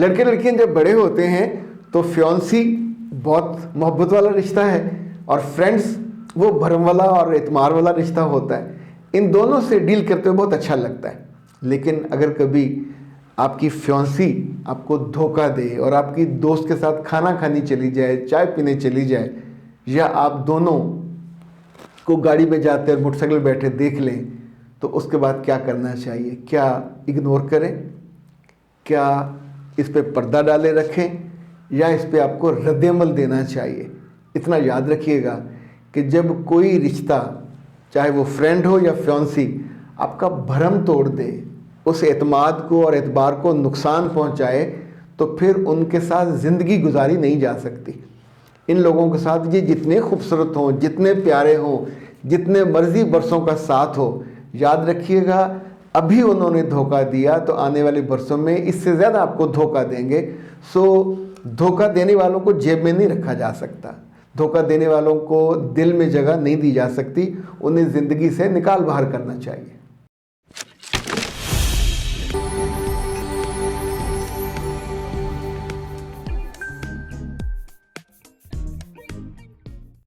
लड़के लड़कियां जब बड़े होते हैं तो फ्योंसी बहुत मोहब्बत वाला रिश्ता है और फ्रेंड्स वो भरम वाला और एतमार वाला रिश्ता होता है। इन दोनों से डील करते हुए बहुत अच्छा लगता है। लेकिन अगर कभी आपकी फ्योंसी आपको धोखा दे और आपकी दोस्त के साथ खाना खाने चली जाए, चाय पीने चली जाए, या आप दोनों को गाड़ी में जाते और मोटरसाइकिल बैठे देख लें, तो उसके बाद क्या करना चाहिए? क्या इग्नोर करें? क्या इस पे पर्दा डाले रखें? या इस पे आपको रद्द-ए-अमल देना चाहिए? इतना याद रखिएगा कि जब कोई रिश्ता, चाहे वो फ्रेंड हो या फ्योंसी, आपका भरम तोड़ दे, उस एतमाद को और एतबार को नुकसान पहुंचाए, तो फिर उनके साथ ज़िंदगी गुजारी नहीं जा सकती। इन लोगों के साथ ये जितने खूबसूरत हों, जितने प्यारे हों, जितने मर्जी बरसों का साथ हो, याद रखिएगा अभी उन्होंने धोखा दिया तो आने वाले बरसों में इससे ज़्यादा आपको धोखा देंगे। सो धोखा देने वालों को जेब में नहीं रखा जा सकता, धोखा देने वालों को दिल में जगह नहीं दी जा सकती, उन्हें ज़िंदगी से निकाल बाहर करना चाहिए।